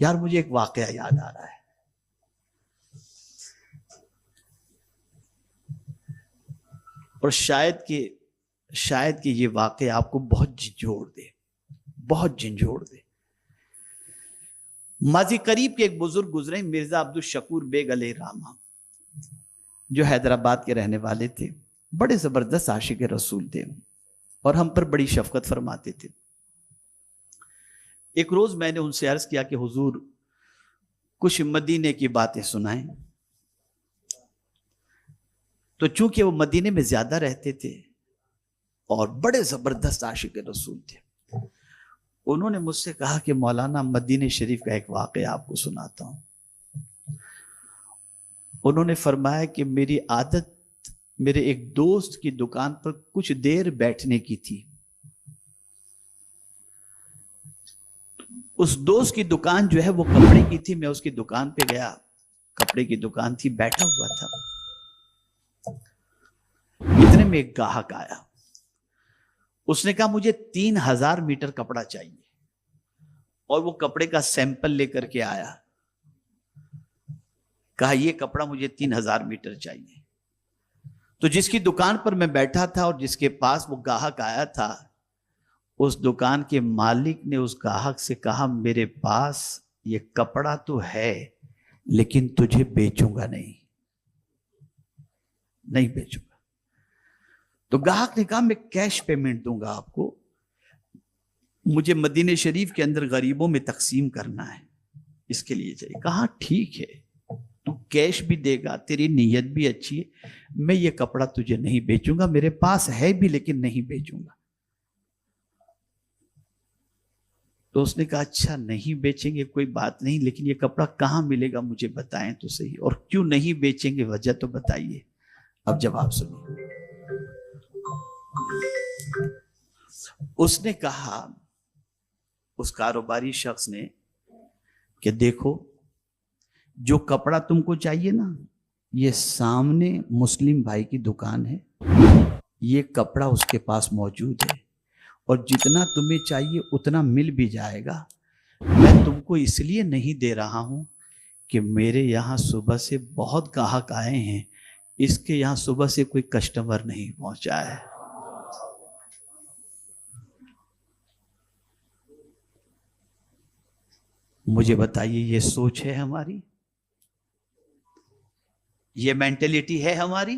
यार मुझे एक वाकया याद आ रहा है। और शायद कि ये वाकया आपको बहुत झंझोड़ दे। माजी करीब के एक बुजुर्ग गुजरे, मिर्जा अब्दुल शकूर बेग अलैहि रहमा, जो हैदराबाद के रहने वाले थे। बड़े जबरदस्त आशिक रसूल थे और हम पर बड़ी शफकत फरमाते थे। एक रोज मैंने उनसे अर्ज किया कि हुजूर कुछ मदीने की बातें सुनाएं। तो चूंकि वो मदीने में ज्यादा रहते थे और बड़े जबरदस्त आशिक रसूल थे, उन्होंने मुझसे कहा कि मौलाना मदीने शरीफ का एक वाकया आपको सुनाता हूं। उन्होंने फरमाया कि मेरी आदत मेरे एक दोस्त की दुकान पर कुछ देर बैठने की थी। उस दोस्त की दुकान जो है वो कपड़े की थी। मैं उसकी दुकान पे गया, कपड़े की दुकान थी, बैठा हुआ था। इतने में एक ग्राहक आया। उसने कहा मुझे 3000 मीटर कपड़ा चाहिए, और वो कपड़े का सैंपल लेकर के आया। कहा ये कपड़ा मुझे 3000 मीटर चाहिए। तो जिसकी दुकान पर मैं बैठा था और जिसके पास वो ग्राहक आया था, उस दुकान के मालिक ने उस ग्राहक से कहा मेरे पास ये कपड़ा तो है लेकिन तुझे बेचूंगा नहीं बेचूंगा। तो ग्राहक ने कहा मैं कैश पेमेंट दूंगा आपको, मुझे मदीने शरीफ के अंदर गरीबों में तकसीम करना है, इसके लिए चाहिए। कहा ठीक है, तू कैश भी देगा, तेरी नीयत भी अच्छी है, मैं ये कपड़ा तुझे नहीं बेचूंगा, मेरे पास है भी लेकिन नहीं बेचूंगा। तो उसने कहा अच्छा नहीं बेचेंगे कोई बात नहीं, लेकिन ये कपड़ा कहां मिलेगा मुझे बताएं तो सही, और क्यों नहीं बेचेंगे वजह तो बताइए। अब जवाब सुनिए। उसने कहा, उस कारोबारी शख्स ने, कि देखो जो कपड़ा तुमको चाहिए ना, ये सामने मुस्लिम भाई की दुकान है, ये कपड़ा उसके पास मौजूद है, और जितना तुम्हें चाहिए उतना मिल भी जाएगा। मैं तुमको इसलिए नहीं दे रहा हूं कि मेरे यहां सुबह से बहुत ग्राहक आए हैं, इसके यहां सुबह से कोई कस्टमर नहीं पहुंचा है। मुझे बताइए ये सोच है हमारी, ये मेंटेलिटी है हमारी?